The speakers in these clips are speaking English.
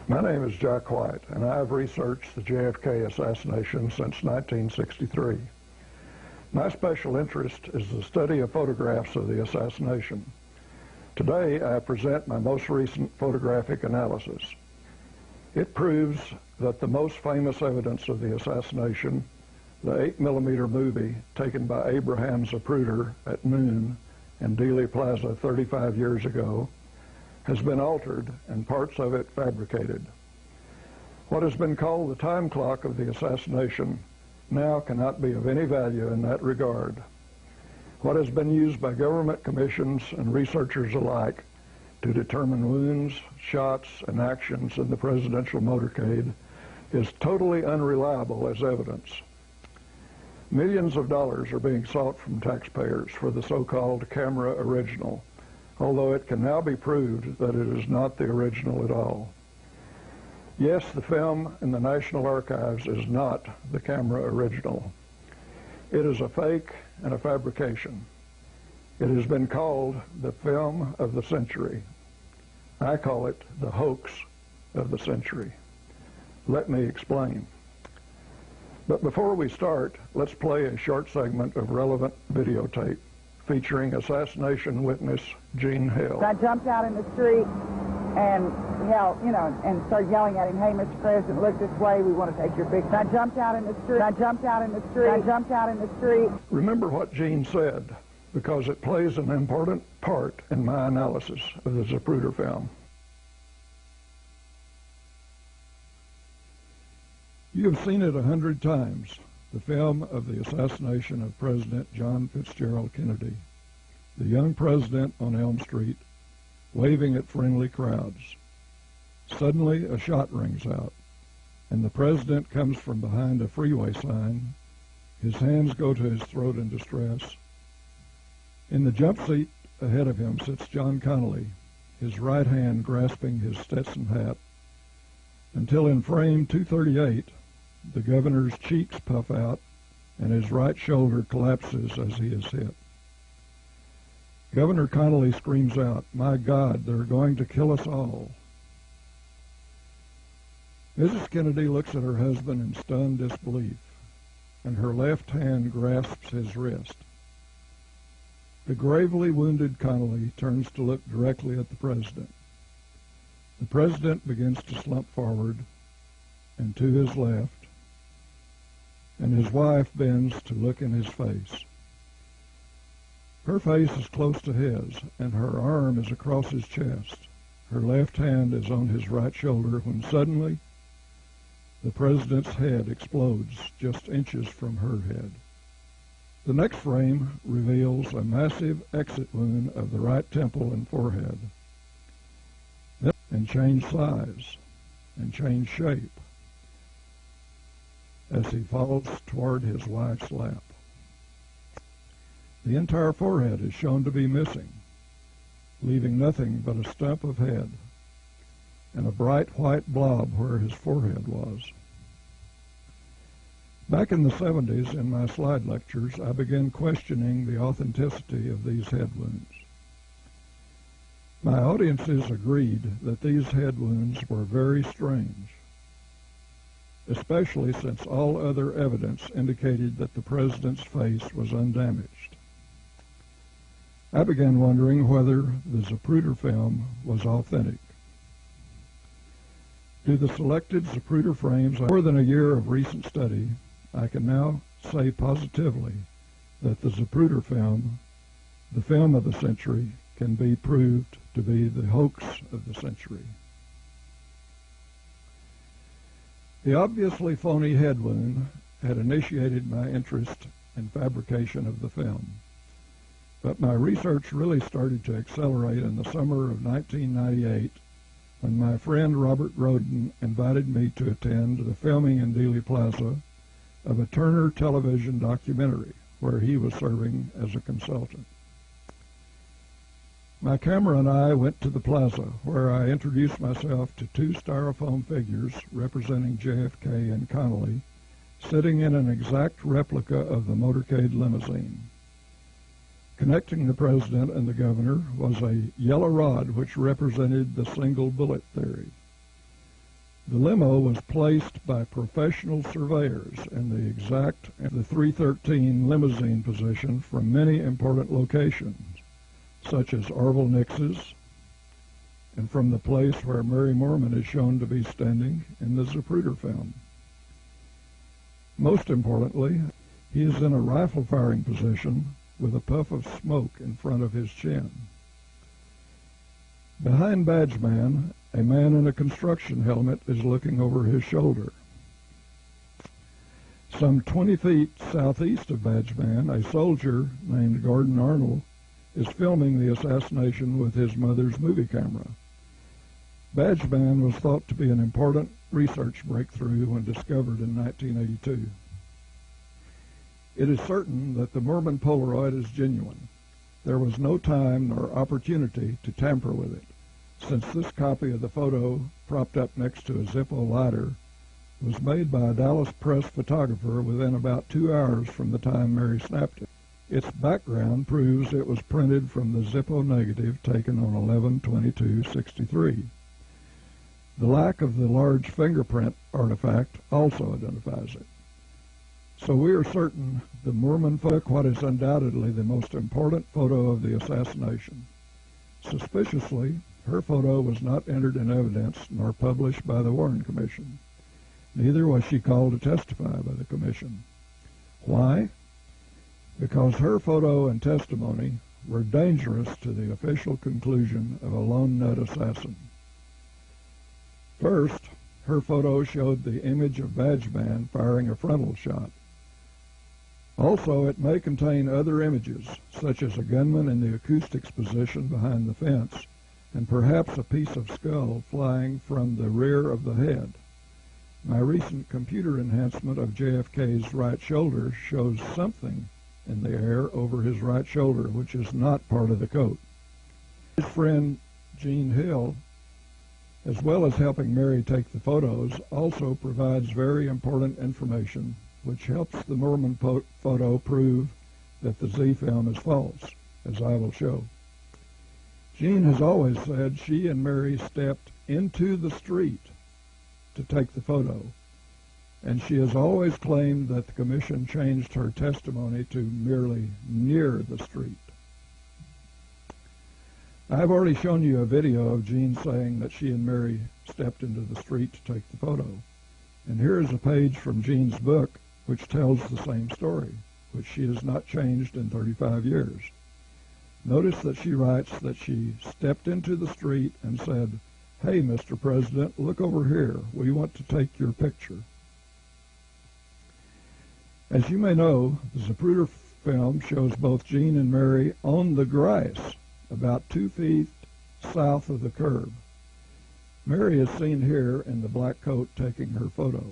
My name is Jack White, and I have researched the JFK assassination since 1963. My special interest is the study of photographs of the assassination. Today, I present my most recent photographic analysis. It proves that the most famous evidence of the assassination, the 8mm movie taken by Abraham Zapruder at noon in Dealey Plaza 35 years ago, has been altered and parts of it fabricated. What has been called the time clock of the assassination now cannot be of any value in that regard. What has been used by government commissions and researchers alike to determine wounds, shots, and actions in the presidential motorcade is totally unreliable as evidence. Millions of dollars are being sought from taxpayers for the so-called camera original, although it can now be proved that it is not the original at all. Yes, the film in the National Archives is not the camera original. It is a fake and a fabrication. It has been called the film of the century. I call it the hoax of the century. Let me explain. But before we start, let's play a short segment of relevant videotape featuring assassination witness Jean Hale. I jumped out in the street and yelled, and started yelling at him, "Hey, Mr. President, look this way. We want to take your picture." I jumped out in the street. I jumped out in the street. I jumped out in the street. Remember what Jean said, because it plays an important part in my analysis of the Zapruder film. You have seen it 100 times, the film of the assassination of President John Fitzgerald Kennedy, the young president on Elm Street, waving at friendly crowds. Suddenly, a shot rings out, and the president comes from behind a freeway sign. His hands go to his throat in distress. In the jump seat ahead of him sits John Connally, his right hand grasping his Stetson hat, until in frame 238, the governor's cheeks puff out and his right shoulder collapses as he is hit. Governor Connally screams out, "My God, they're going to kill us all." Mrs. Kennedy looks at her husband in stunned disbelief, and her left hand grasps his wrist. The gravely wounded Connally turns to look directly at the president. The president begins to slump forward and to his left, and his wife bends to look in his face. Her face is close to his, and her arm is across his chest. Her left hand is on his right shoulder when suddenly the president's head explodes just inches from her head. The next frame reveals a massive exit wound of the right temple and forehead, and change size and change shape as he falls toward his wife's lap. The entire forehead is shown to be missing, leaving nothing but a stump of head and a bright white blob where his forehead was. Back in the 70s, in my slide lectures, I began questioning the authenticity of these head wounds. My audiences agreed that these head wounds were very strange, especially since all other evidence indicated that the president's face was undamaged. I began wondering whether the Zapruder film was authentic. To the selected Zapruder frames, more than a year of recent study, I can now say positively that the Zapruder film, the film of the century, can be proved to be the hoax of the century. The obviously phony head wound had initiated my interest in fabrication of the film, but my research really started to accelerate in the summer of 1998 when my friend Robert Roden invited me to attend the filming in Dealey Plaza of a Turner television documentary where he was serving as a consultant. My camera and I went to the plaza, where I introduced myself to two styrofoam figures representing JFK and Connally, sitting in an exact replica of the motorcade limousine. Connecting the president and the governor was a yellow rod which represented the single bullet theory. The limo was placed by professional surveyors in the exact 313 limousine position from many important locations, such as Orville Nix's, and from the place where Mary Moorman is shown to be standing in the Zapruder film. Most importantly, he is in a rifle firing position with a puff of smoke in front of his chin. Behind Badgeman, a man in a construction helmet is looking over his shoulder. Some 20 feet southeast of Badgeman, a soldier named Gordon Arnold is filming the assassination with his mother's movie camera. Badgeman was thought to be an important research breakthrough when discovered in 1982. It is certain that the Moorman Polaroid is genuine. There was no time nor opportunity to tamper with it, since this copy of the photo, propped up next to a Zippo lighter, was made by a Dallas Press photographer within about 2 hours from the time Mary snapped it. Its background proves it was printed from the Zippo negative taken on 11/22/63. The lack of the large fingerprint artifact also identifies it. So we are certain the Moorman photo what is undoubtedly the most important photo of the assassination. Suspiciously, her photo was not entered in evidence nor published by the Warren Commission. Neither was she called to testify by the Commission. Why? Because her photo and testimony were dangerous to the official conclusion of a lone nut assassin. First, her photo showed the image of Badgeman firing a frontal shot. Also, it may contain other images, such as a gunman in the acoustics position behind the fence, and perhaps a piece of skull flying from the rear of the head. My recent computer enhancement of JFK's right shoulder shows something in the air over his right shoulder, which is not part of the coat. His friend Gene Hill, as well as helping Mary take the photos, also provides very important information which helps the Moorman photo prove that the Z film is false, as I will show. Gene has always said she and Mary stepped into the street to take the photo, and she has always claimed that the Commission changed her testimony to merely near the street. I have already shown you a video of Gene saying that she and Mary stepped into the street to take the photo, and here is a page from Gene's book which tells the same story, which she has not changed in 35 years. Notice that she writes that she stepped into the street and said, "Hey, Mr. President, look over here. We want to take your picture." As you may know, the Zapruder film shows both Gene and Mary on the grass, about 2 feet south of the curb. Mary is seen here in the black coat taking her photo.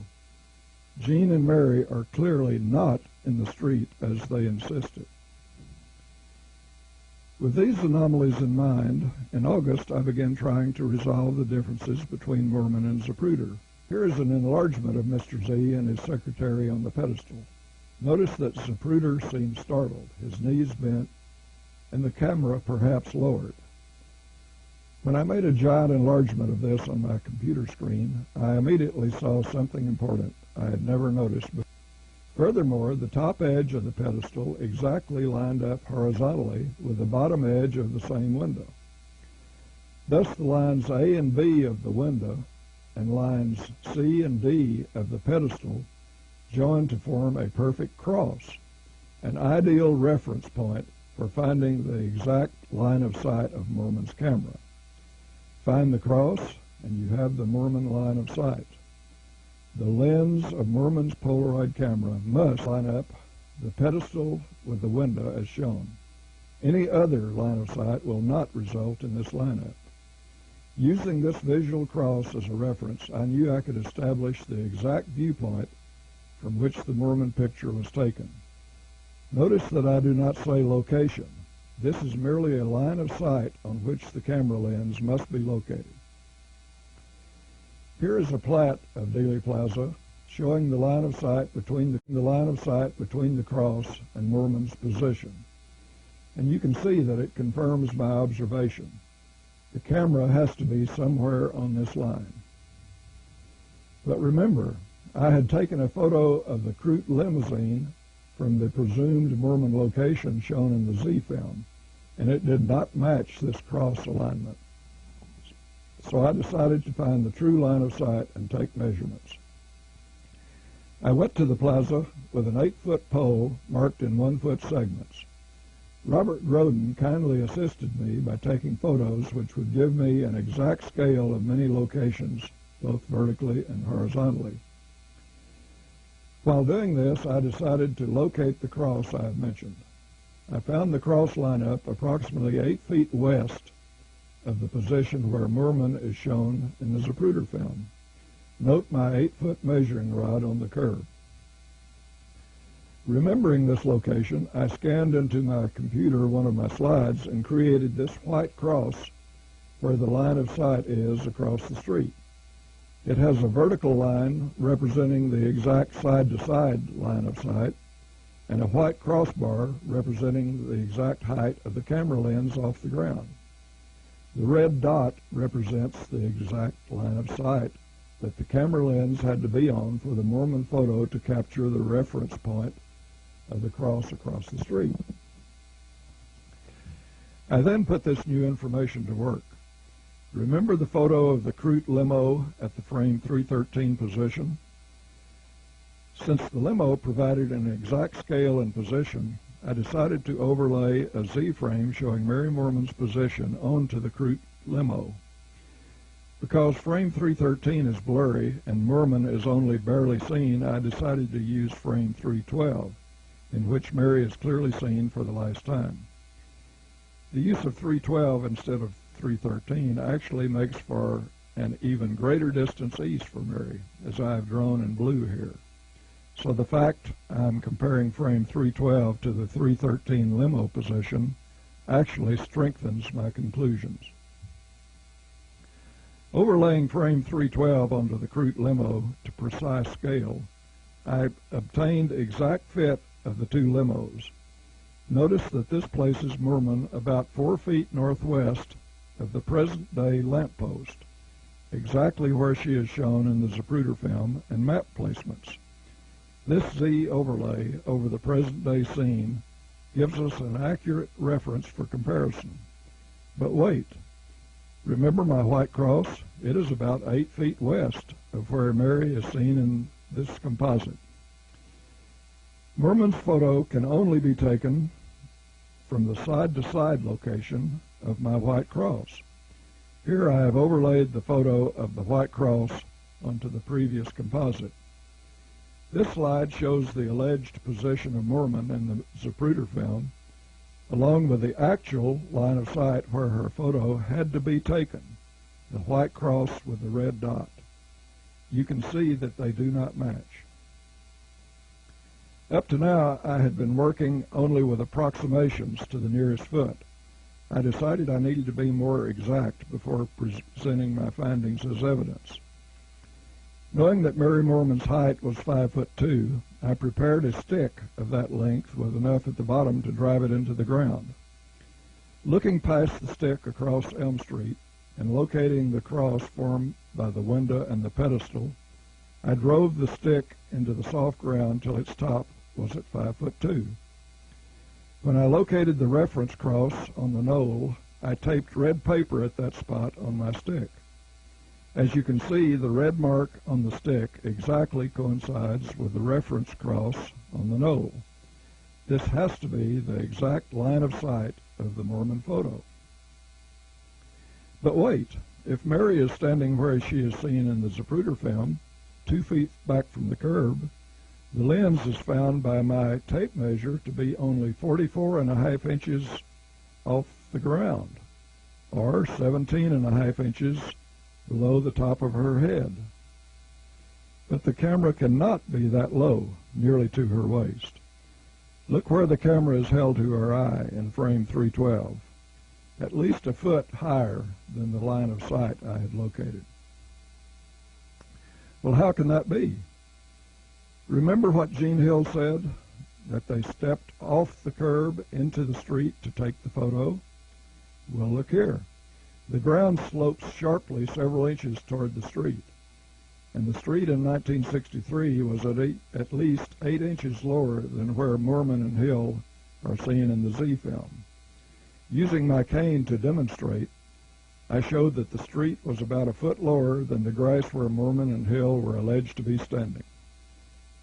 Gene and Mary are clearly not in the street as they insisted. With these anomalies in mind, in August I began trying to resolve the differences between Moorman and Zapruder. Here is an enlargement of Mr. Z and his secretary on the pedestal. Notice that Zapruder seems startled, his knees bent, and the camera perhaps lowered. When I made a giant enlargement of this on my computer screen, I immediately saw something important I had never noticed before. Furthermore, the top edge of the pedestal exactly lined up horizontally with the bottom edge of the same window. Thus the lines A and B of the window and lines C and D of the pedestal join to form a perfect cross, an ideal reference point for finding the exact line of sight of Moorman's camera. Find the cross, and you have the Moorman line of sight. The lens of Moorman's Polaroid camera must line up the pedestal with the window as shown. Any other line of sight will not result in this lineup. Using this visual cross as a reference, I knew I could establish the exact viewpoint from which the Moorman picture was taken. Notice that I do not say location. This is merely a line of sight on which the camera lens must be located. Here is a plat of Dealey Plaza showing the line of sight between the cross and Moorman's position. And you can see that it confirms my observation. The camera has to be somewhere on this line. But remember, I had taken a photo of the Crute limousine from the presumed Mormon location shown in the Z film, and it did not match this cross alignment. So I decided to find the true line of sight and take measurements. I went to the plaza with an 8-foot pole marked in 1-foot segments. Robert Groden kindly assisted me by taking photos which would give me an exact scale of many locations, both vertically and horizontally. While doing this, I decided to locate the cross I have mentioned. I found the cross lineup approximately 8 feet west of the position where Mormon is shown in the Zapruder film. Note my 8-foot measuring rod on the curve. Remembering this location, I scanned into my computer one of my slides and created this white cross where the line of sight is across the street. It has a vertical line representing the exact side-to-side line of sight and a white crossbar representing the exact height of the camera lens off the ground. The red dot represents the exact line of sight that the camera lens had to be on for the Mormon photo to capture the reference point of the cross across the street. I then put this new information to work. Remember the photo of the Crute limo at the frame 313 position? Since the limo provided an exact scale and position, I decided to overlay a Z-frame showing Mary Mormon's position onto the Crute limo. Because frame 313 is blurry and Mormon is only barely seen, I decided to use frame 312, in which Mary is clearly seen for the last time. The use of 312 instead of 313 actually makes for an even greater distance east for Mary, as I have drawn in blue here. So the fact I'm comparing frame 312 to the 313 limo position actually strengthens my conclusions. Overlaying frame 312 onto the Crute limo to precise scale, I obtained exact fit of the two limos. Notice that this places Mormon about 4 feet northwest of the present-day lamppost, exactly where she is shown in the Zapruder film and map placements. This Z overlay over the present-day scene gives us an accurate reference for comparison. But wait, remember my white cross? It is about 8 feet west of where Mary is seen in this composite. Mormon's photo can only be taken from the side-to-side location of my white cross. Here I have overlaid the photo of the white cross onto the previous composite. This slide shows the alleged position of Mormon in the Zapruder film, along with the actual line of sight where her photo had to be taken, the white cross with the red dot. You can see that they do not match. Up to now, I had been working only with approximations to the nearest foot. I decided I needed to be more exact before presenting my findings as evidence. Knowing that Mary Mormon's height was 5'2", I prepared a stick of that length with enough at the bottom to drive it into the ground. Looking past the stick across Elm Street and locating the cross formed by the window and the pedestal, I drove the stick into the soft ground till its top was at 5'2". When I located the reference cross on the knoll, I taped red paper at that spot on my stick. As you can see, the red mark on the stick exactly coincides with the reference cross on the knoll. This has to be the exact line of sight of the Mormon photo. But wait, if Mary is standing where she is seen in the Zapruder film, 2 feet back from the curb, the lens is found by my tape measure to be only 44.5 inches off the ground, or 17.5 inches below the top of her head. But the camera cannot be that low, nearly to her waist. Look where the camera is held to her eye in frame 312, at least a foot higher than the line of sight I had located. Well, how can that be? Remember what Gene Hill said, that they stepped off the curb into the street to take the photo? Well, look here. The ground slopes sharply several inches toward the street, and the street in 1963 was at least 8 inches lower than where Mormon and Hill are seen in the Z film. Using my cane to demonstrate, I showed that the street was about a foot lower than the grass where Mormon and Hill were alleged to be standing.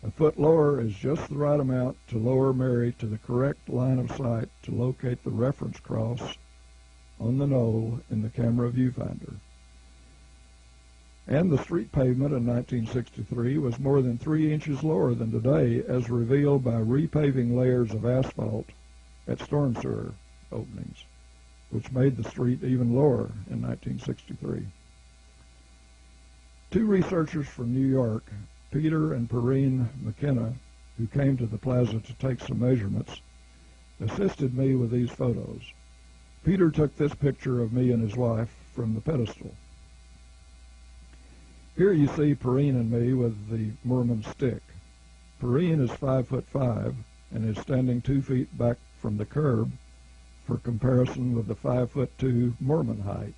A foot lower is just the right amount to lower Mary to the correct line of sight to locate the reference cross on the knoll in the camera viewfinder. And the street pavement in 1963 was more than 3 inches lower than today, as revealed by repaving layers of asphalt at storm sewer openings, which made the street even lower in 1963. Two researchers from New York, Peter and Perrine McKenna, who came to the plaza to take some measurements, assisted me with these photos. Peter took this picture of me and his wife from the pedestal. Here you see Perrine and me with the Mormon stick. Perrine is 5'5" and is standing 2 feet back from the curb for comparison with the 5'2" Mormon height.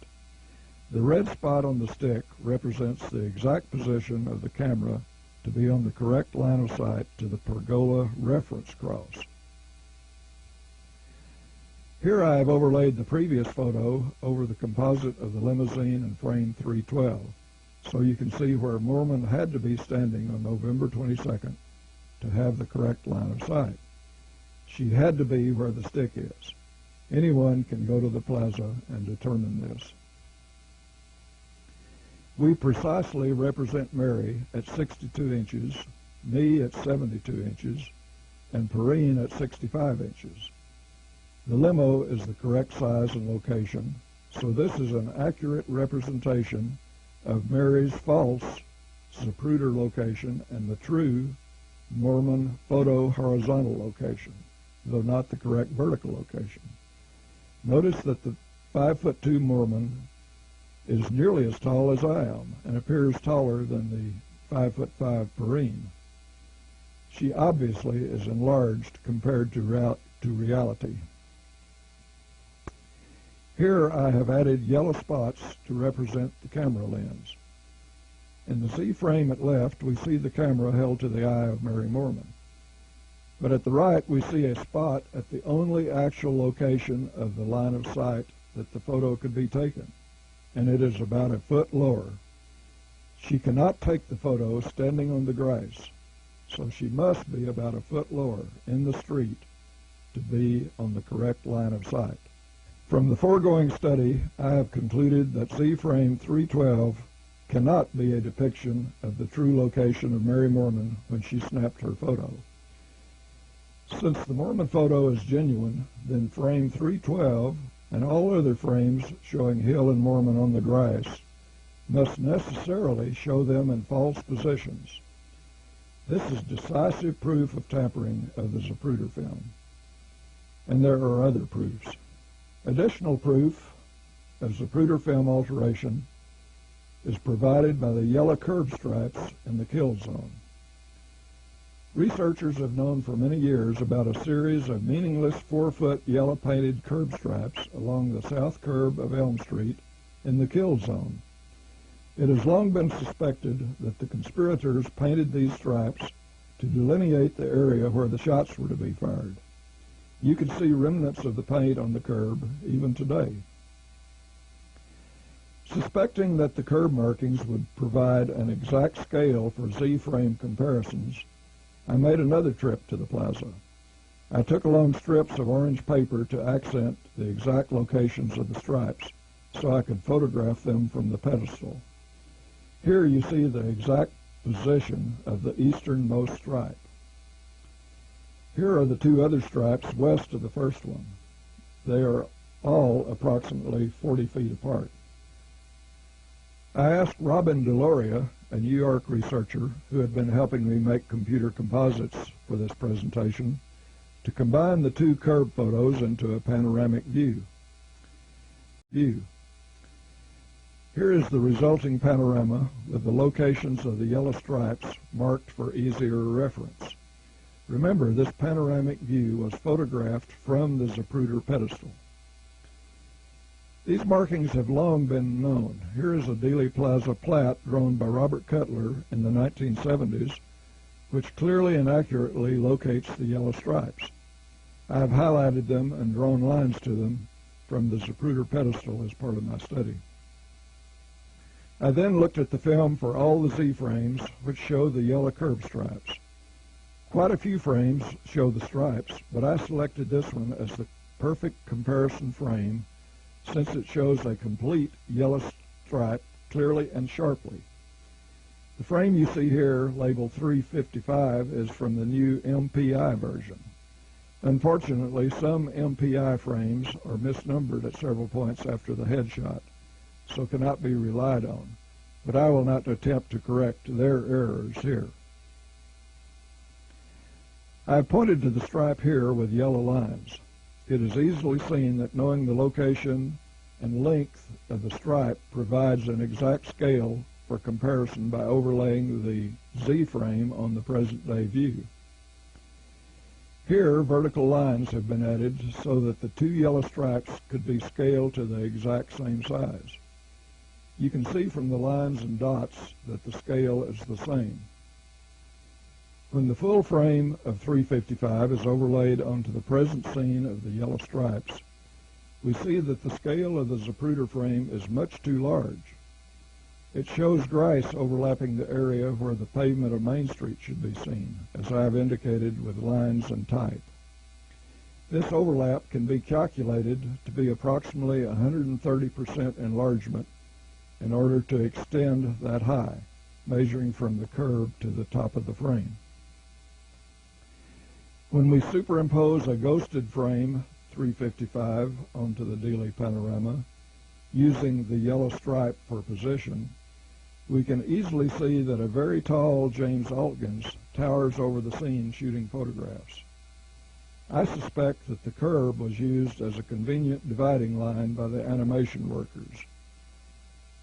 The red spot on the stick represents the exact position of the camera to be on the correct line of sight to the pergola reference cross. Here I have overlaid the previous photo over the composite of the limousine and frame 312, so you can see where Mormon had to be standing on November 22nd to have the correct line of sight. She had to be where the stick is. Anyone can go to the plaza and determine this. We precisely represent Mary at 62 inches, me at 72 inches, and Perrine at 65 inches. The limo is the correct size and location, so this is an accurate representation of Mary's false Zapruder location and the true Mormon photo horizontal location, though not the correct vertical location. Notice that the 5'2" Mormon is nearly as tall as I am and appears taller than the 5'5" Perrine. She obviously is enlarged compared to reality. Here I have added yellow spots to represent the camera lens. In the Z frame at left, we see the camera held to the eye of Mary Mormon. But at the right, we see a spot at the only actual location of the line of sight that the photo could be taken, and it is about a foot lower. She cannot take the photo standing on the grass, so she must be about a foot lower in the street to be on the correct line of sight. From the foregoing study, I have concluded that Z-frame 312 cannot be a depiction of the true location of Mary Mormon when she snapped her photo. Since the Mormon photo is genuine, then frame 312 and all other frames showing Hill and Mormon on the grass must necessarily show them in false positions. This is decisive proof of tampering of the Zapruder film. And there are other proofs. Additional proof of Zapruder film alteration is provided by the yellow curb stripes in the kill zone. Researchers have known for many years about a series of meaningless 4-foot yellow painted curb stripes along the south curb of Elm Street in the kill zone. It has long been suspected that the conspirators painted these stripes to delineate the area where the shots were to be fired. You can see remnants of the paint on the curb even today. Suspecting that the curb markings would provide an exact scale for Z-frame comparisons, I made another trip to the plaza. I took along strips of orange paper to accent the exact locations of the stripes so I could photograph them from the pedestal. Here you see the exact position of the easternmost stripe. Here are the two other stripes west of the first one. They are all approximately 40 feet apart. I asked Robin Deloria, a New York researcher who had been helping me make computer composites for this presentation, to combine the two curb photos into a panoramic view. Here is the resulting panorama with the locations of the yellow stripes marked for easier reference. Remember, this panoramic view was photographed from the Zapruder pedestal. These markings have long been known. Here is a Dealey Plaza plat drawn by Robert Cutler in the 1970s, which clearly and accurately locates the yellow stripes. I have highlighted them and drawn lines to them from the Zapruder pedestal as part of my study. I then looked at the film for all the Z frames which show the yellow curb stripes. Quite a few frames show the stripes, but I selected this one as the perfect comparison frame since it shows a complete yellow stripe clearly and sharply. The frame you see here, labeled 355, is from the new MPI version. Unfortunately, some MPI frames are misnumbered at several points after the headshot, so cannot be relied on, but I will not attempt to correct their errors here. I have pointed to the stripe here with yellow lines. It is easily seen that knowing the location and length of the stripe provides an exact scale for comparison by overlaying the Z frame on the present-day view. Here, vertical lines have been added so that the two yellow stripes could be scaled to the exact same size. You can see from the lines and dots that the scale is the same. When the full frame of 355 is overlaid onto the present scene of the yellow stripes, we see that the scale of the Zapruder frame is much too large. It shows grass overlapping the area where the pavement of Main Street should be seen, as I have indicated with lines and type. This overlap can be calculated to be approximately 130% enlargement in order to extend that high, measuring from the curb to the top of the frame. When we superimpose a ghosted frame 355 onto the Dealey panorama, using the yellow stripe for position, we can easily see that a very tall James Altgens towers over the scene shooting photographs. I suspect that the curb was used as a convenient dividing line by the animation workers.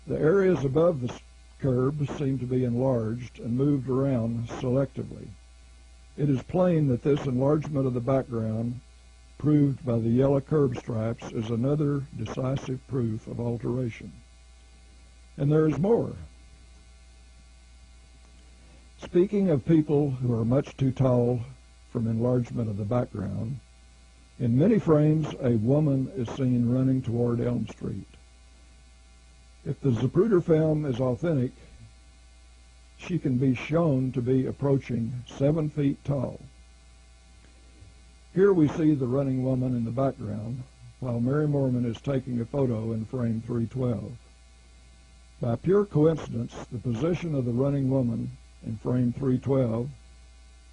The areas above the curb seem to be enlarged and moved around selectively. It is plain that this enlargement of the background, proved by the yellow curb stripes, is another decisive proof of alteration. And there is more. Speaking of people who are much too tall from enlargement of the background, in many frames a woman is seen running toward Elm Street. If the Zapruder film is authentic, she can be shown to be approaching 7 feet tall. Here we see the running woman in the background, while Mary Moorman is taking a photo in frame 312. By pure coincidence, the position of the running woman in frame 312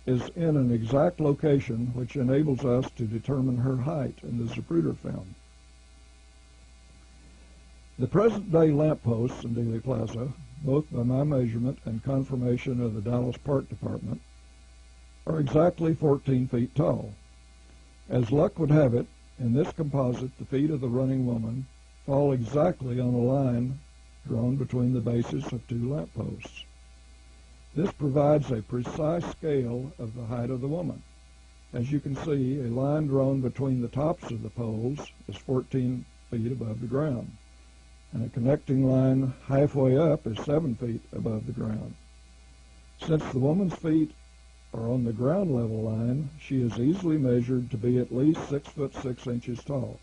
is in an exact location which enables us to determine her height in the Zapruder film. The present-day lampposts in Dealey Plaza, both by my measurement and confirmation of the Dallas Park Department, are exactly 14 feet tall. As luck would have it, in this composite, the feet of the running woman fall exactly on a line drawn between the bases of 2 lampposts. This provides a precise scale of the height of the woman. As you can see, a line drawn between the tops of the poles is 14 feet above the ground, and a connecting line halfway up is 7 feet above the ground. Since the woman's feet are on the ground level line, she is easily measured to be at least 6 foot 6 inches tall.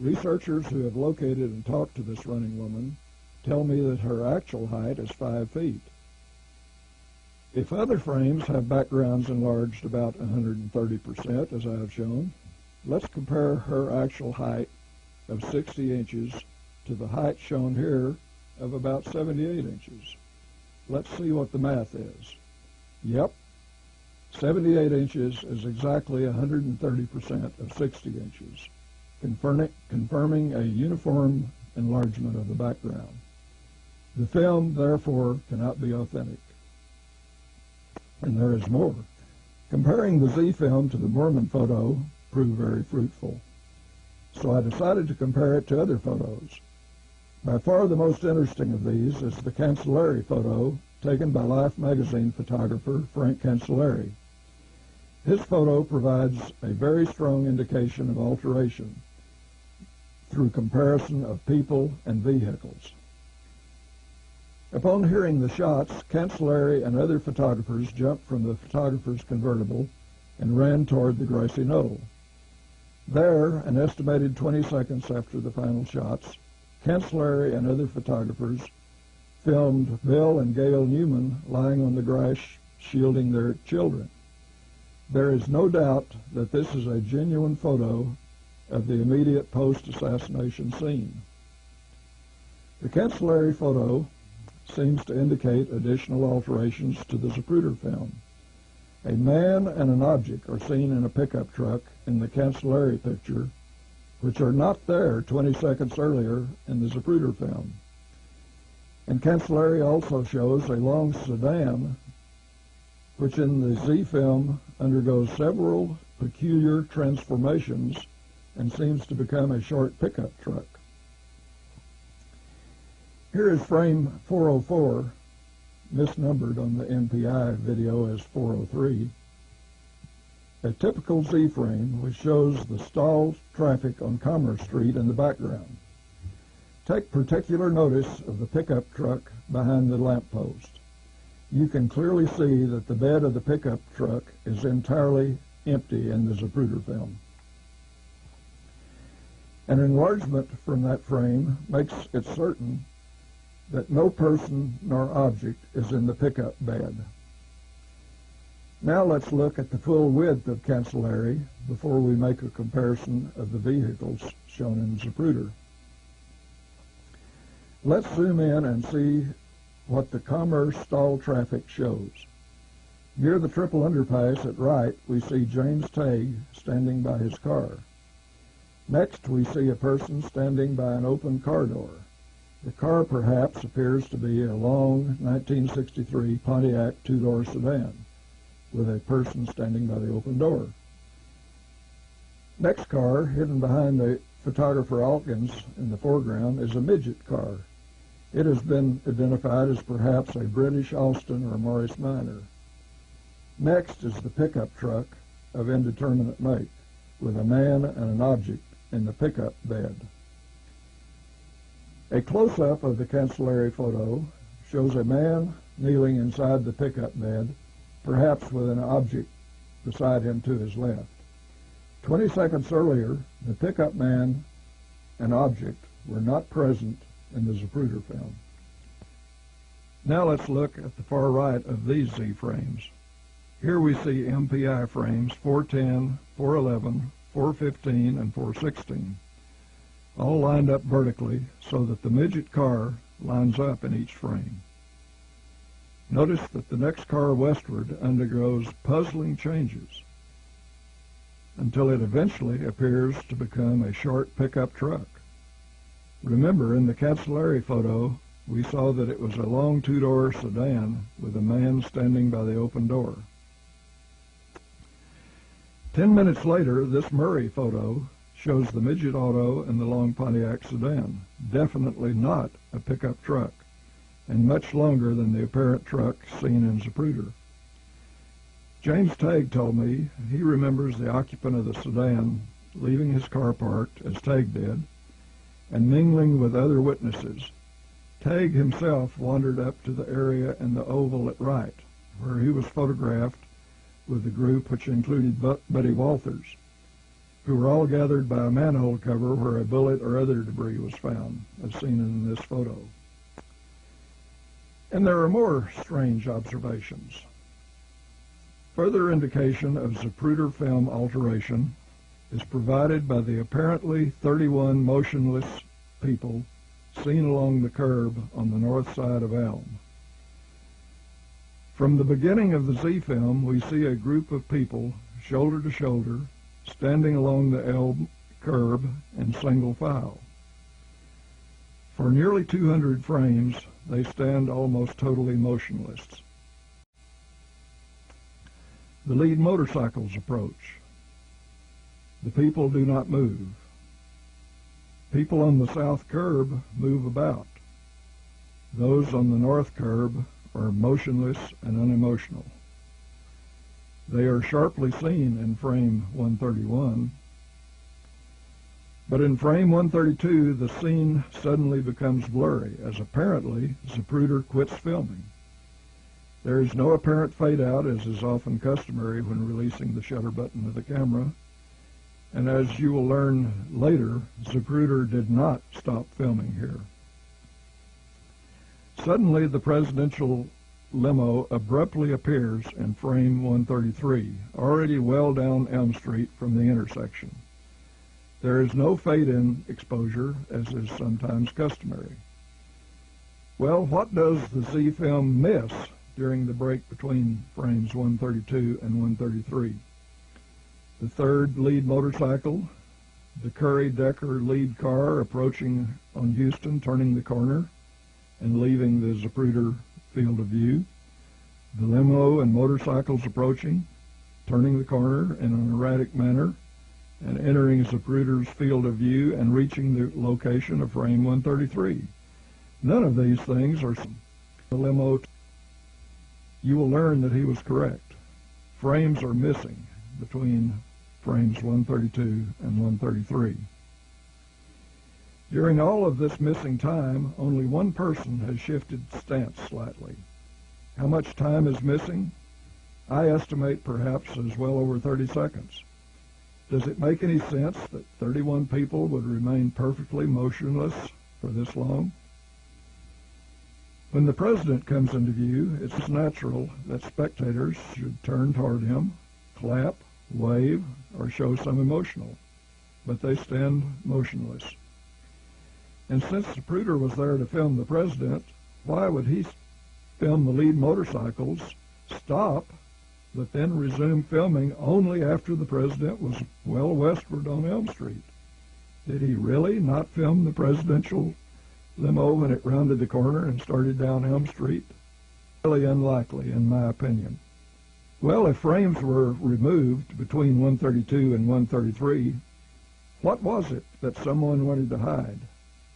Researchers who have located and talked to this running woman tell me that her actual height is 5 feet. If other frames have backgrounds enlarged about 130%, as I have shown, let's compare her actual height of 60 inches to the height shown here of about 78 inches. Let's see what the math is. Yep, 78 inches is exactly 130% of 60 inches, confirming a uniform enlargement of the background. The film, therefore, cannot be authentic. And there is more. Comparing the Z film to the Moorman photo proved very fruitful, so I decided to compare it to other photos. By far the most interesting of these is the Cancelleri photo taken by Life magazine photographer Frank Cancelleri. His photo provides a very strong indication of alteration. through comparison of people and vehicles. Upon hearing the shots, Cancelleri and other photographers jumped from the photographer's convertible and ran toward the grassy knoll. There, an estimated 20 seconds after the final shots, Cancelleri and other photographers filmed Bill and Gail Newman lying on the grass shielding their children. There is no doubt that this is a genuine photo of the immediate post-assassination scene. The Cancelleri photo seems to indicate additional alterations to the Zapruder film. A man and an object are seen in a pickup truck in the Cancelleri picture, which are not there 20 seconds earlier in the Zapruder film. And Cancelleri also shows a long sedan, which in the Z film undergoes several peculiar transformations and seems to become a short pickup truck. Here is frame 404, misnumbered on the MPI video as 403, a typical Z frame which shows the stalled traffic on Commerce Street in the background. Take particular notice of the pickup truck behind the lamppost. You can clearly see that the bed of the pickup truck is entirely empty in the Zapruder film. An enlargement from that frame makes it certain that no person nor object is in the pickup bed. Now let's look at the full width of Cancelleri before we make a comparison of the vehicles shown in Zapruder. Let's zoom in and see what the Commerce stall traffic shows. Near the triple underpass at right, we see James Tague standing by his car. Next, we see a person standing by an open car door. The car perhaps appears to be a long 1963 Pontiac two-door sedan with a person standing by the open door. Next car, hidden behind the photographer Alkins in the foreground, is a midget car. It has been identified as perhaps a British Alston or Morris Minor. Next is the pickup truck of indeterminate make, with a man and an object in the pickup bed. A close-up of the Cancelleri photo shows a man kneeling inside the pickup bed, perhaps with an object beside him to his left. 20 seconds earlier, the pickup man and object were not present in the Zapruder film. Now let's look at the far right of these Z frames. Here we see MPI frames 410, 411, 415, and 416, all lined up vertically so that the midget car lines up in each frame. Notice that the next car westward undergoes puzzling changes until it eventually appears to become a short pickup truck. Remember, in the Cancelleri photo, we saw that it was a long two-door sedan with a man standing by the open door. 10 minutes later, this Murray photo shows the midget auto and the long Pontiac sedan, definitely not a pickup truck, and much longer than the apparent truck seen in Zapruder. James Tague told me he remembers the occupant of the sedan leaving his car parked, as Tague did, and mingling with other witnesses. Tague himself wandered up to the area in the oval at right, where he was photographed with the group which included Buddy Walters, who were all gathered by a manhole cover where a bullet or other debris was found, as seen in this photo. And there are more strange observations. Further indication of Zapruder film alteration is provided by the apparently 31 motionless people seen along the curb on the north side of Elm. From the beginning of the Z film, we see a group of people, shoulder to shoulder, standing along the Elm curb in single file. For nearly 200 frames, they stand almost totally motionless. The lead motorcycles approach. The people do not move. People on the south curb move about. Those on the north curb are motionless and unemotional. They are sharply seen in frame 131. But in frame 132, the scene suddenly becomes blurry, as apparently Zapruder quits filming. There is no apparent fade-out, as is often customary when releasing the shutter button of the camera. And as you will learn later, Zapruder did not stop filming here. Suddenly, the presidential limo abruptly appears in frame 133, already well down Elm Street from the intersection. There is no fade-in exposure, as is sometimes customary. Well, what does the Z film miss during the break between frames 132 and 133? The third lead motorcycle, the Curry-Decker lead car approaching on Houston, turning the corner and leaving the Zapruder field of view, the limo and motorcycles approaching, turning the corner in an erratic manner, and entering Zapruder's field of view and reaching the location of frame 133. None of these things are the limo. You will learn that he was correct. Frames are missing between frames 132 and 133. During all of this missing time, only one person has shifted stance slightly. How much time is missing? I estimate perhaps as well over 30 seconds. Does it make any sense that 31 people would remain perfectly motionless for this long? When the president comes into view, it's natural that spectators should turn toward him, clap, wave, or show some emotion, but they stand motionless. And since Zapruder was there to film the president, why would he film the lead motorcycles, stop, but then resume filming only after the president was well westward on Elm Street? Did he really not film the presidential limo when it rounded the corner and started down Elm Street? Really unlikely, in my opinion. Well, if frames were removed between 132 and 133, what was it that someone wanted to hide?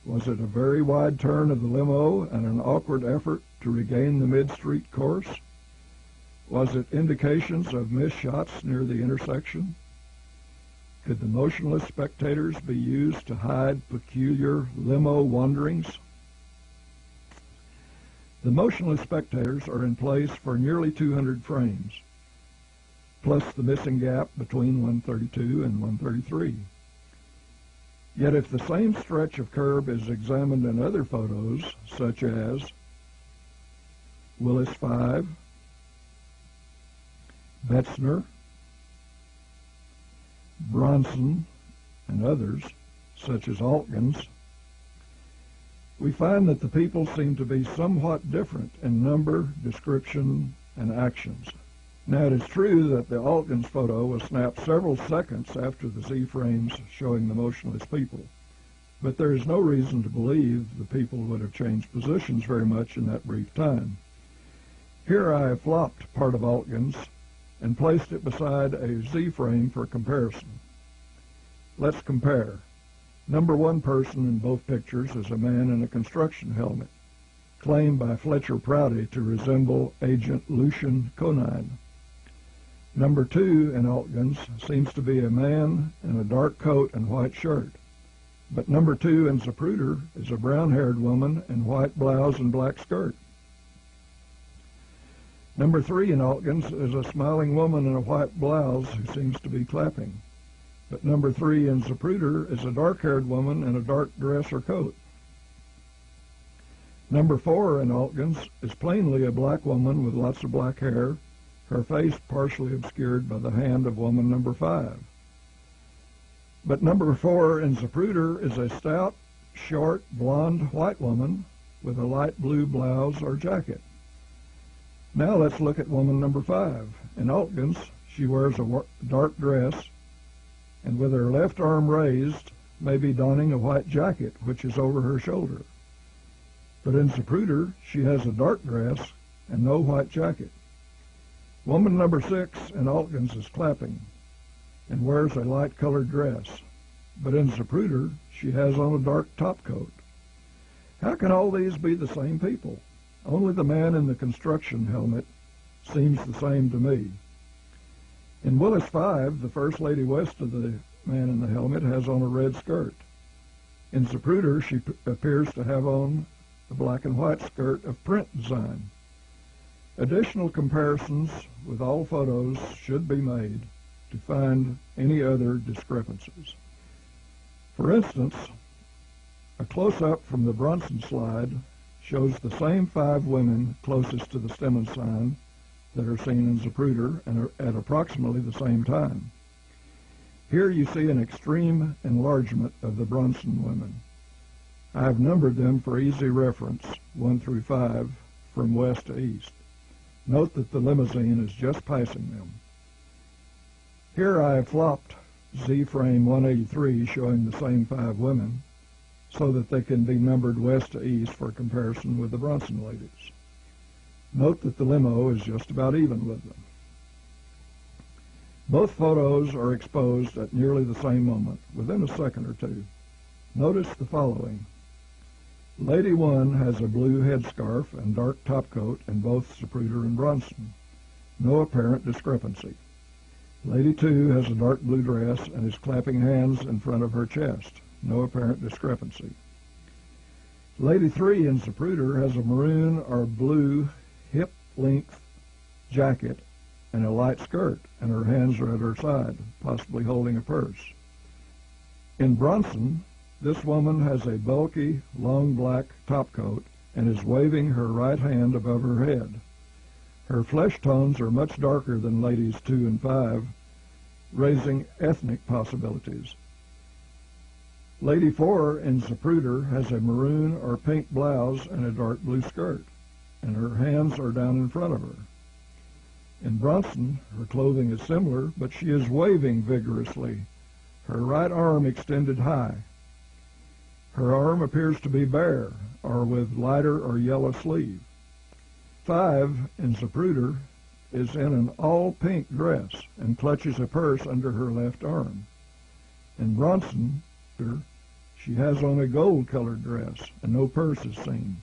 Was it a very wide turn of the limo and an awkward effort to regain the mid-street course? Was it indications of missed shots near the intersection? Could the motionless spectators be used to hide peculiar limo wanderings? The motionless spectators are in place for nearly 200 frames, plus the missing gap between 132 and 133. Yet if the same stretch of curb is examined in other photos, such as Willis 5, Betzner, Bronson, and others, such as Altgens, we find that the people seem to be somewhat different in number, description, and actions. Now, it is true that the Altgens photo was snapped several seconds after the Z frames showing the motionless people, but there is no reason to believe the people would have changed positions very much in that brief time. Here I have flopped part of Altgens and placed it beside a Z frame for comparison. Let's compare. Number one person in both pictures is a man in a construction helmet, claimed by Fletcher Prouty to resemble Agent Lucian Conine. Number two in Altgens seems to be a man in a dark coat and white shirt, but number two in Zapruder is a brown-haired woman in white blouse and black skirt. Number three in Altgens is a smiling woman in a white blouse who seems to be clapping, but number three in Zapruder is a dark-haired woman in a dark dress or coat. Number four in Altgens is plainly a black woman with lots of black hair, her face partially obscured by the hand of woman number five. But number four in Zapruder is a stout, short, blonde, white woman with a light blue blouse or jacket. Now let's look at woman number five. In Altgens, she wears a dark dress and with her left arm raised, may be donning a white jacket, which is over her shoulder. But in Zapruder, she has a dark dress and no white jacket. Woman number six in Altgens is clapping and wears a light-colored dress, but in Zapruder, she has on a dark topcoat. How can all these be the same people? Only the man in the construction helmet seems the same to me. In Willis 5, the First Lady west of the man in the helmet has on a red skirt. In Zapruder, she appears to have on a black and white skirt of print design. Additional comparisons with all photos should be made to find any other discrepancies. For instance, a close-up from the Bronson slide shows the same 5 women closest to the Stemmen sign that are seen in Zapruder and are at approximately the same time. Here you see an extreme enlargement of the Bronson women. I have numbered them for easy reference, 1 through 5, from west to east. Note that the limousine is just passing them. Here I have flopped Z-frame 183 showing the same 5 women so that they can be numbered west to east for comparison with the Bronson ladies. Note that the limo is just about even with them. Both photos are exposed at nearly the same moment, within a second or two. Notice the following. Lady 1 has a blue headscarf and dark topcoat in both Zapruder and Bronson. No apparent discrepancy. Lady 2 has a dark blue dress and is clapping hands in front of her chest. No apparent discrepancy. Lady 3 in Zapruder has a maroon or blue hip-length jacket and a light skirt, and her hands are at her side, possibly holding a purse. In Bronson, this woman has a bulky, long black topcoat and is waving her right hand above her head. Her flesh tones are much darker than ladies 2 and 5, raising ethnic possibilities. Lady 4 in Zapruder has a maroon or pink blouse and a dark blue skirt, and her hands are down in front of her. In Bronson, her clothing is similar, but she is waving vigorously, her right arm extended high. Her arm appears to be bare, or with lighter or yellow sleeve. 5 in Zapruder is in an all-pink dress and clutches a purse under her left arm. In Bronson, she has on a gold-colored dress, and no purse is seen.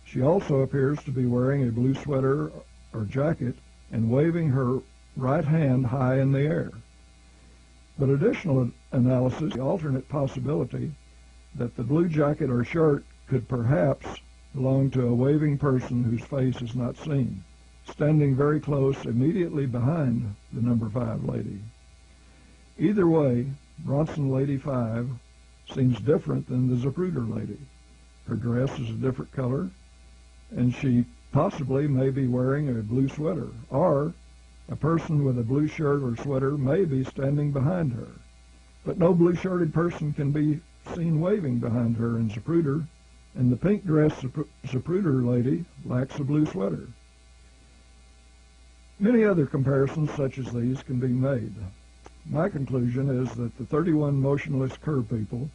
She also appears to be wearing a blue sweater or jacket and waving her right hand high in the air. But additional analysis, the alternate possibility that the blue jacket or shirt could perhaps belong to a waving person whose face is not seen, standing very close immediately behind the number 5 lady. Either way, Bronson Lady 5 seems different than the Zapruder lady. Her dress is a different color, and she possibly may be wearing a blue sweater, or a person with a blue shirt or sweater may be standing behind her. But no blue-shirted person can be seen waving behind her in Zapruder, and the pink-dressed Zapruder lady lacks a blue sweater. Many other comparisons such as these can be made. My conclusion is that the 31 motionless curve people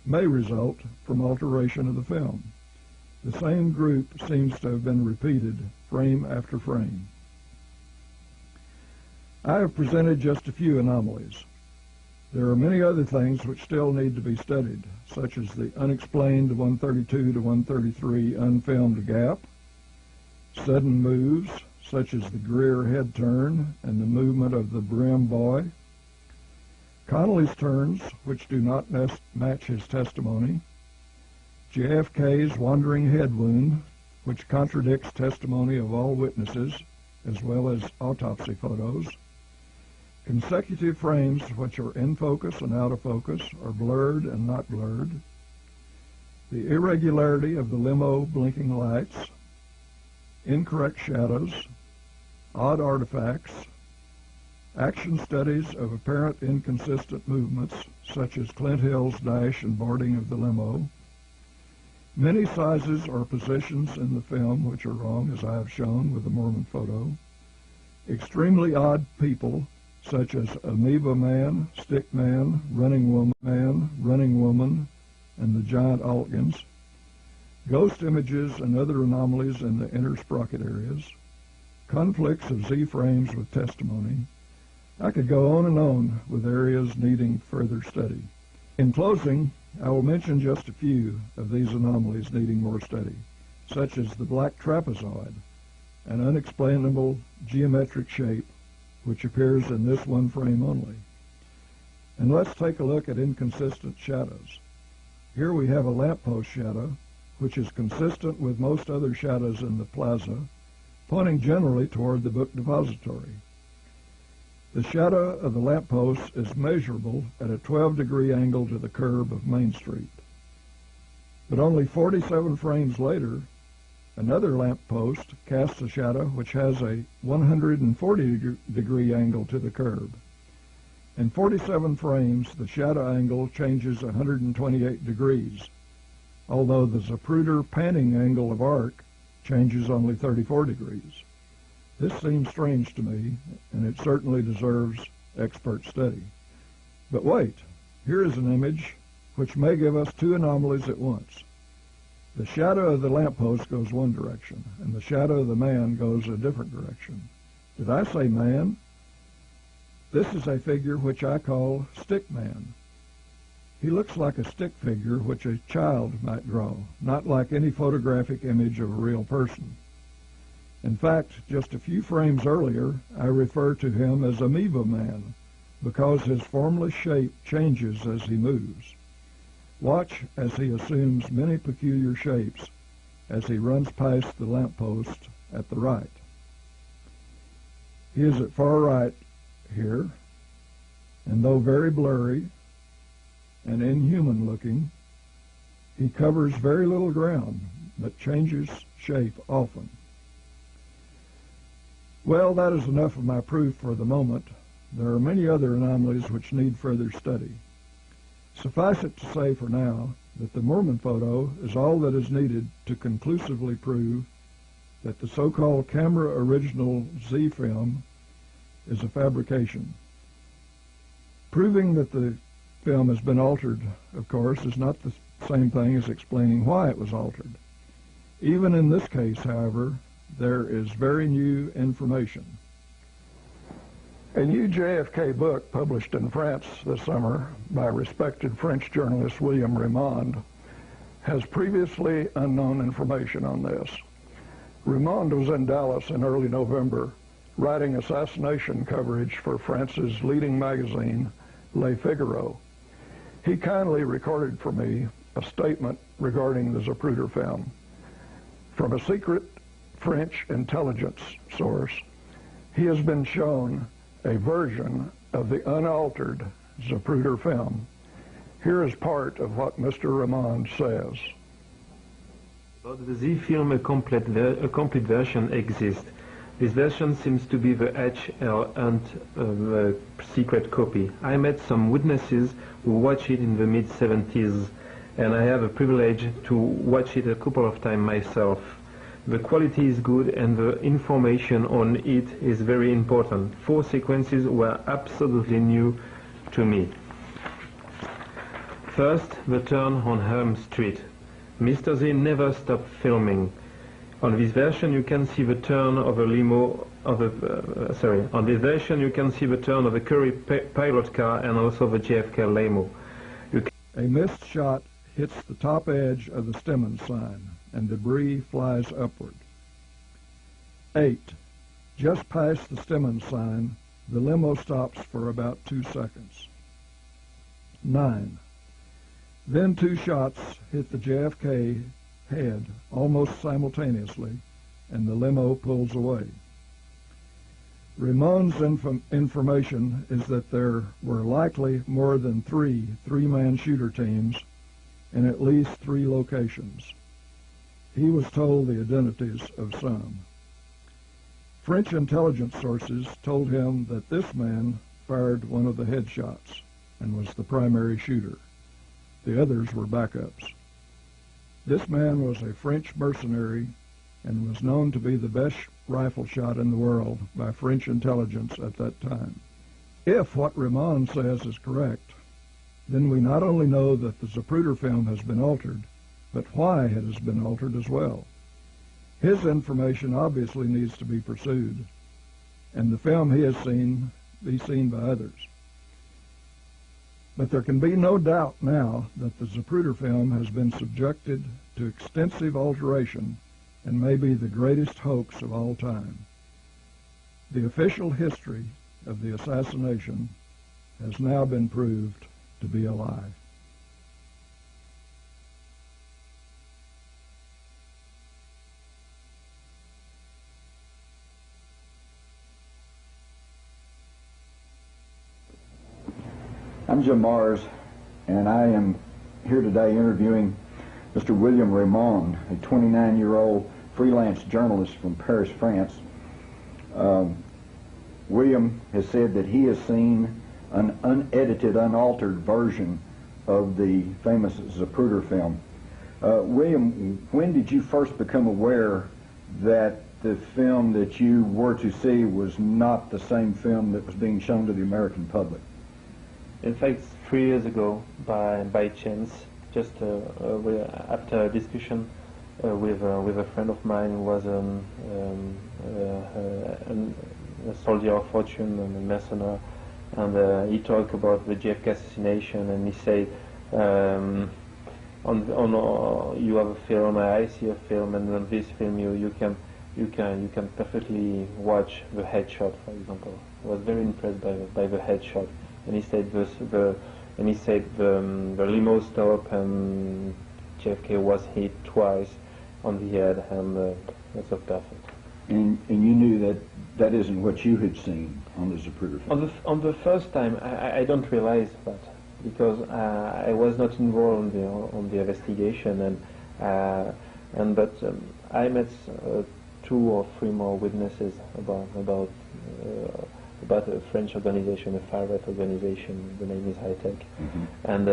may result from alteration of the film. The same group seems to have been repeated frame after frame. I have presented just a few anomalies. There are many other things which still need to be studied, such as the unexplained 132 to 133 unfilmed gap, sudden moves, such as the Greer head turn and the movement of the Brim boy, Connolly's turns, which do not match his testimony, JFK's wandering head wound, which contradicts testimony of all witnesses, as well as autopsy photos, consecutive frames which are in focus and out of focus, are blurred and not blurred, the irregularity of the limo blinking lights, incorrect shadows, odd artifacts, action studies of apparent inconsistent movements, such as Clint Hill's dash and boarding of the limo, many sizes or positions in the film which are wrong, as I have shown with the Mormon photo, extremely odd people, such as amoeba man, stick man, running woman, and the giant Altgens, ghost images and other anomalies in the inner sprocket areas, conflicts of Z-frames with testimony. I could go on with areas needing further study. In closing, I will mention just a few of these anomalies needing more study, such as the black trapezoid, an unexplainable geometric shape which appears in this one frame only, And let's take a look at inconsistent shadows. Here we have a lamppost shadow, which is consistent with most other shadows in the plaza, pointing generally toward the book depository. The shadow of the lamppost is measurable at a 12-degree angle to the curb of Main Street. But only 47 frames later, another lamppost casts a shadow which has a 140-degree angle to the curb. In 47 frames, the shadow angle changes 128 degrees, although the Zapruder panning angle of arc changes only 34 degrees. This seems strange to me, and it certainly deserves expert study. But wait, here is an image which may give us two anomalies at once. The shadow of the lamppost goes one direction, and the shadow of the man goes a different direction. Did I say man? This is a figure which I call stick man. He looks like a stick figure which a child might draw, not like any photographic image of a real person. In fact, just a few frames earlier, I refer to him as Amoeba Man because his formless shape changes as he moves. Watch as he assumes many peculiar shapes as he runs past the lamppost at the right. He is at far right here, and though very blurry and inhuman looking, he covers very little ground, but changes shape often. Well, that is enough of my proof for the moment. There are many other anomalies which need further study. Suffice it to say for now that the Moorman photo is all that is needed to conclusively prove that the so-called camera original Z film is a fabrication. Proving that the film has been altered, of course, is not the same thing as explaining why it was altered. Even in this case, however, there is very new information. A new JFK book published in France this summer by respected French journalist William Raymond has previously unknown information on this. Raymond was in Dallas in early November writing assassination coverage for France's leading magazine, Le Figaro. He kindly recorded for me a statement regarding the Zapruder film. From a secret French intelligence source, he has been shown a version of the unaltered Zapruder film. Here is part of what Mr. Raymond says. About the Z film, a complete version exists. This version seems to be the H.L. Hunt secret copy. I met some witnesses who watched it in the mid-70s, and I have a privilege to watch it a couple of times myself. The quality is good and the information on it is very important. 4 sequences were absolutely new to me. First, the turn on Elm Street. Mr. Z never stopped filming. On this version, you can see the turn of a limo, on this version, you can see the turn of a Curry pilot car and also the JFK limo. A missed shot hits the top edge of the Stemmons sign, and debris flies upward. 8. Just past the Stemmons sign, the limo stops for about 2 seconds. 9. Then 2 shots hit the JFK head almost simultaneously, and the limo pulls away. Raymond's information is that there were likely more than 3 three-man shooter teams in at least 3 locations. He was told the identities of some. French intelligence sources told him that this man fired one of the headshots and was the primary shooter. The others were backups. This man was a French mercenary and was known to be the best rifle shot in the world by French intelligence at that time. If what Raymond says is correct, then we not only know that the Zapruder film has been altered, but why it has been altered as well. His information obviously needs to be pursued, and the film he has seen be seen by others. But there can be no doubt now that the Zapruder film has been subjected to extensive alteration and may be the greatest hoax of all time. The official history of the assassination has now been proved to be a lie. I'm Jim Mars, and I am here today interviewing Mr. William Raymond, a 29-year-old freelance journalist from Paris, France. William has said that he has seen an unedited, unaltered version of the famous Zapruder film. William, when did you first become aware that the film that you were to see was not the same film that was being shown to the American public? In fact, 3 years ago, by chance, just after a discussion with a friend of mine who was a soldier of fortune and a mercenary, and he talked about the JFK assassination, and he said, you have a film, I see a film, and on this film you can perfectly watch the headshot, for example. I was very impressed by the headshot. And he said the limo stopped and JFK was hit twice on the head, and that's so perfect. And you knew that isn't what you had seen on the Zapruder film? On the first time, I don't realize that, because I was not involved on the investigation, but I met 2 or 3 more witnesses about a French organization, a far-right organization. The name is High-Tech. Mm-hmm. And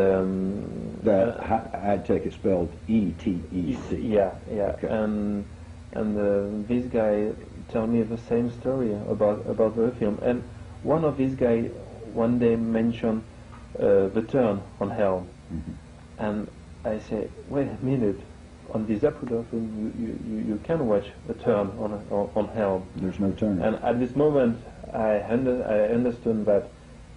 that High-Tech is spelled E-T-E-C. Yeah. Okay. And this guy tell me the same story about the film. And one of these guys one day mentioned the turn on Helm. Mm-hmm. And I say, wait a minute. On the Zapruder film, you can watch the turn on Helm. There's no turn. And at this moment, I understood that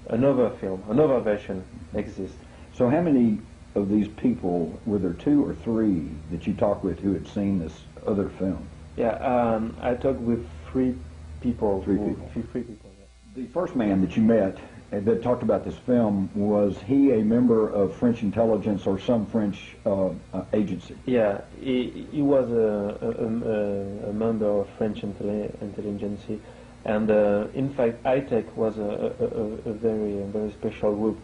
another film, another version exists. So how many of these people, were there 2 or 3 that you talked with who had seen this other film? Yeah, I talked with 3 people. 3 people. 3 people, yeah. The first man that you met that talked about this film, was he a member of French intelligence or some French agency? Yeah, he was a member of French intelligence, and in fact, ITEC was a very special group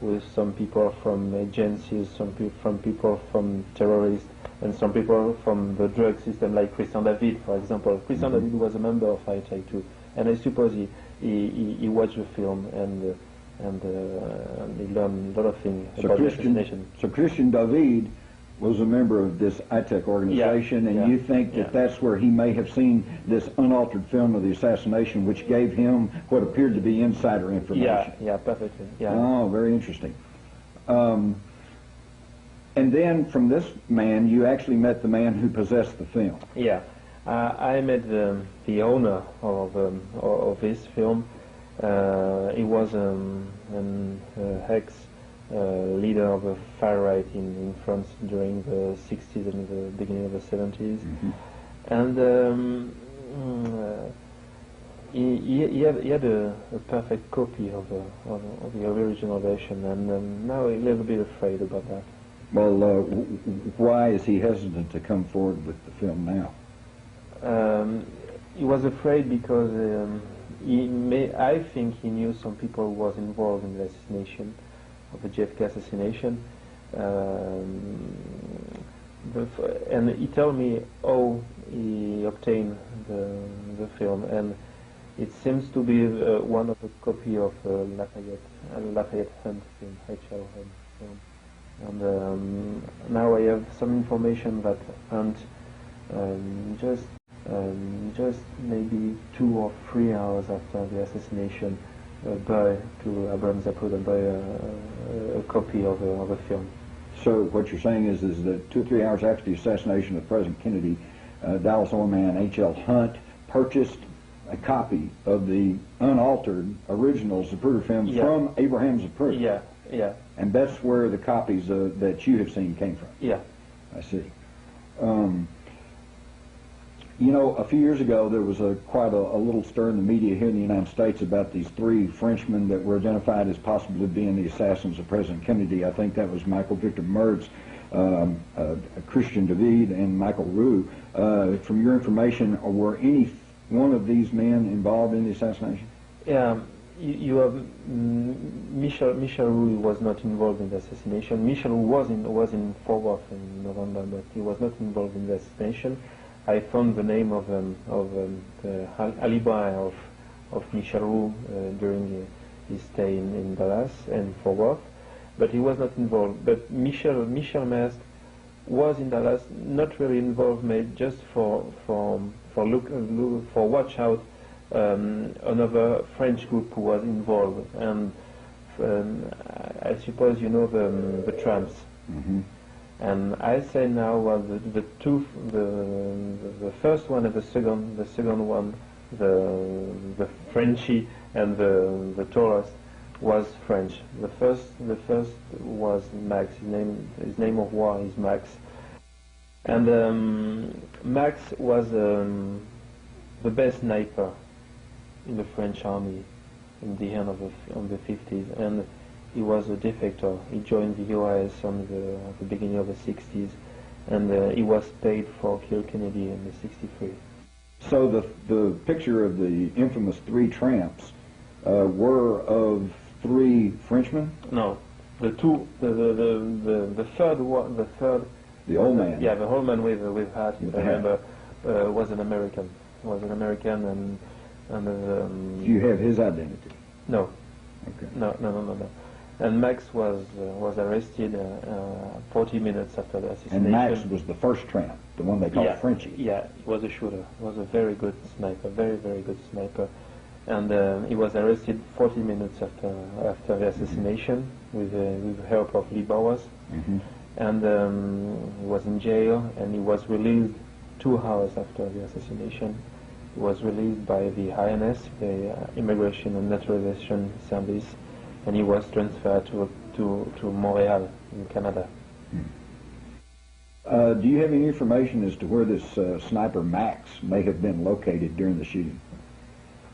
with some people from agencies, some people from terrorists, and some people from the drug system, like Christian David, for example. Christian David was a member of ITEC too, and I suppose he watched the film and he learned a lot of things about the assassination. So Christian David was a member of this ITEC organization, and you think that that's where he may have seen this unaltered film of the assassination, which gave him what appeared to be insider information? Yeah, perfectly. Yeah. Oh, very interesting. And then from this man, you actually met the man who possessed the film. Yeah. I met the owner of this film. He was an ex-leader of the far right in France during the 60s and the beginning of the 70s. Mm-hmm. And he had a perfect copy of the original version, and now a little bit afraid about that. Well, why is he hesitant to come forward with the film now? He was afraid because I think he knew some people who was involved in the assassination, of the JFK assassination, and he told me how he obtained the film, and it seems to be one of a copy of Lafayette Hunt film, H.L. Hunt film, and now I have some information that Hunt just maybe 2 or 3 hours after the assassination, to Abraham Zapruder a copy of a film. So what you're saying is that 2 or 3 hours after the assassination of President Kennedy, Dallas oil man H.L. Hunt purchased a copy of the unaltered original Zapruder film from Abraham Zapruder. Yeah. And that's where the copies that you have seen came from. Yeah. I see. You know, a few years ago there was quite a little stir in the media here in the United States about these three Frenchmen that were identified as possibly being the assassins of President Kennedy. I think that was Michael Victor Mertz, Christian David, and Michael Roux. From your information, were any one of these men involved in the assassination? Yeah, you have Michel Roux was not involved in the assassination. Michel Roux was in Fort Worth in November, but he was not involved in the assassination. I found the name of the alibi of Michel Roux during his stay in Dallas and Fort Worth, but he was not involved. But Michel Mertz was in Dallas, not really involved, maybe just for watch out another French group who was involved, and I suppose you know the tramps. Mm-hmm. And I say now, well, the first one and the second one, the Frenchie and the tourist was French. The first was Max. His name of war is Max, and Max was the best sniper in the French army in the end of the 50s, and he was a defector. He joined the US at the beginning of the 60s, and he was paid for kill Kennedy in the 63. So the picture of the infamous three tramps were of three Frenchmen? No, the third one, the old man. Yeah, the old man with hat. If I remember, was an American. And Do you have his identity? No. Okay. No. And Max was arrested 40 minutes after the assassination. And Max was the first tramp, the one they called Frenchie. Yeah, he was a shooter. He was a very good sniper, very good sniper. And he was arrested 40 minutes after the assassination with the help of Lee Bowers. Mm-hmm. And he was in jail, and he was released 2 hours after the assassination. He was released by the INS, the Immigration and Naturalization Service, and he was transferred to Montreal in Canada. Do you have any information as to where this sniper Max may have been located during the shooting?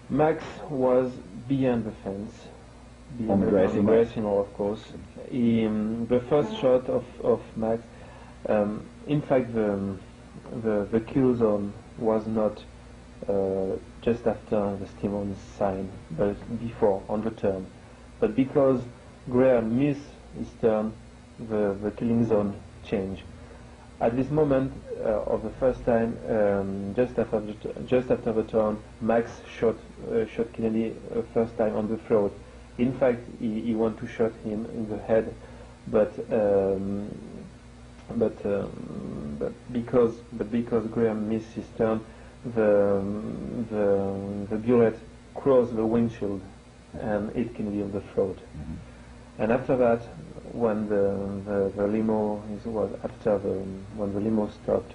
Max was beyond the fence, on the grassy knoll, of course. The first shot of Max, in fact, the kill zone was not just after the Stevens sign, but before, on the turn. But because Graham missed his turn, the killing zone changed. At this moment of the first time, just after the turn, Max shot Kennedy first time on the throat. In fact, he wanted to shoot him in the head, but because Graham missed his turn, the bullet crossed the windshield and hit Kennedy on the throat. Mm-hmm. And after that, when the limo when the limo stopped,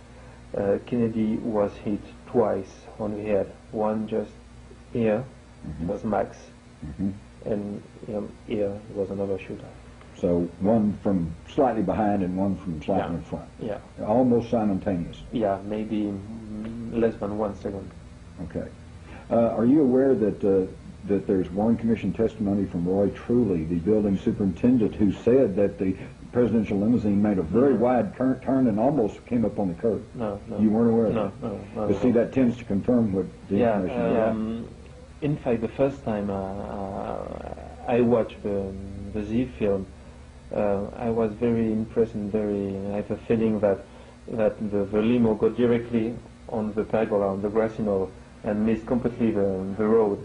Kennedy was hit twice on the head. One just here, mm-hmm. was Max, mm-hmm. and here was another shooter. So one from slightly behind and one from slightly in front. Yeah. Almost simultaneous. Yeah, maybe less than 1 second. Okay. Are you aware that there's Warren Commission testimony from Roy Truly, the building superintendent, who said that the presidential limousine made a very wide turn and almost came up on the curb? No. You weren't aware of that? No. But see, that tends to confirm what the information is. In fact, the first time I watched the Z film, I was very impressed and I have a feeling that the limo got directly on the pergola, on the grassy knoll, and missed completely the road.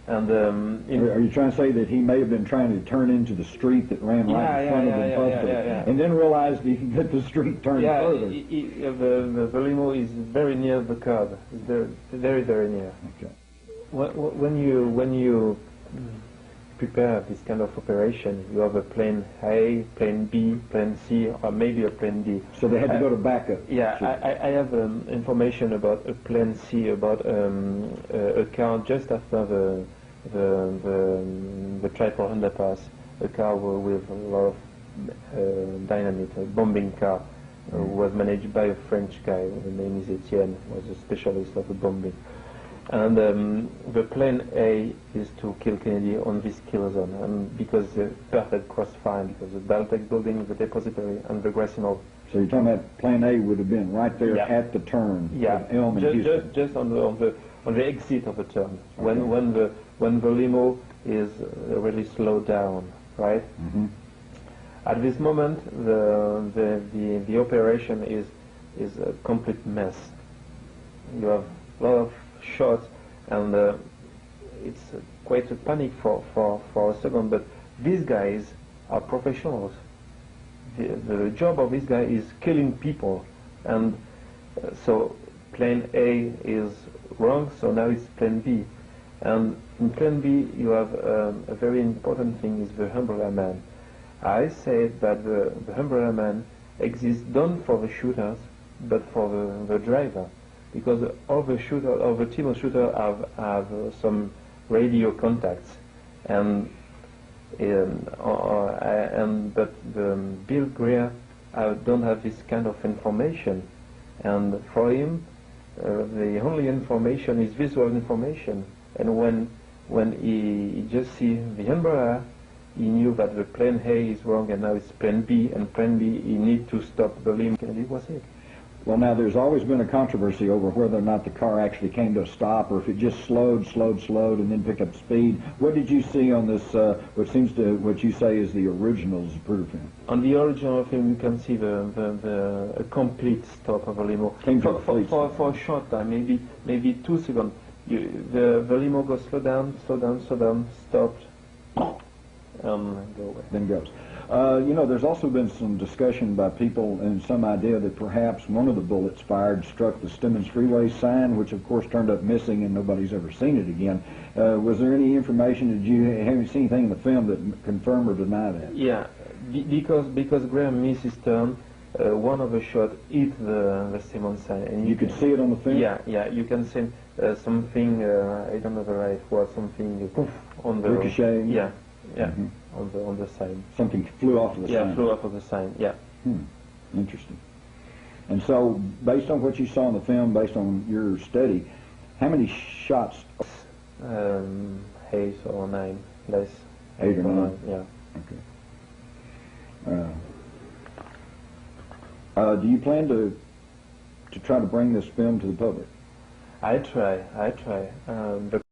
And are you trying to say that he may have been trying to turn into the street that ran right in front of him, and then realized that the street turned further? The limo is very near the curb. It's very near. Okay. When you prepare this kind of operation, you have a plan A, plan B, plan C, or maybe a plan D. So they had to go to backup. Yeah, I have information about a plan C, about a car just after the triple underpass, a car with a lot of dynamite, a bombing car, who was managed by a French guy. The name is Etienne, was a specialist of the bombing. And the plan A is to kill Kennedy on this kill zone, and because the perfect crossfire, because the Baltic building, the depository, and the Grassino. So you're talking about plan A would have been right there at the turn of Elm and Houston. Just on the exit of the turn, when the limo is really slowed down, right? Mm-hmm. At this moment, the operation is a complete mess. You have a lot of shots, and it's quite a panic for a second. But these guys are professionals. The job of this guy is killing people, and so plan A is wrong. So now it's plan B, and in plan B you have a very important thing is the umbrella man. I said that the umbrella man exists not for the shooters, but for the driver, because all the team of shooters have some radio contacts, but the Bill Greer don't have this kind of information, and for him the only information is visual information, and when he just see the umbrella, he knew that the plan A is wrong, and now it's plan B, and plan B, he need to stop the limo, and it was it. Well, now, there's always been a controversy over whether or not the car actually came to a stop, or if it just slowed, and then picked up speed. What did you see on this, what you say is the original Zapruder film? On the original film, you can see a complete stop of a limo. For a short time, maybe 2 seconds. The limo goes slow down, stopped, and go away. Then goes. There's also been some discussion by people and some idea that perhaps one of the bullets fired struck the Stemmons Freeway sign, which of course turned up missing and nobody's ever seen it again. Was there any information, have you seen anything in the film that confirm or deny that? Yeah, because Graham missed his turn, one of the shots hit the Stemmons sign. And you could see it on the film? Yeah, you can see something, I don't know the right word, something poof, on the... Ricochet? Yeah. Mm-hmm. on the sign. Something flew off of the sign? Yeah, flew off of the sign, yeah. Interesting. And so, based on what you saw in the film, based on your study, how many shots? 8 or 9, less. 8 or 9? Yeah. Okay. Do you plan to try to bring this film to the public? I try. The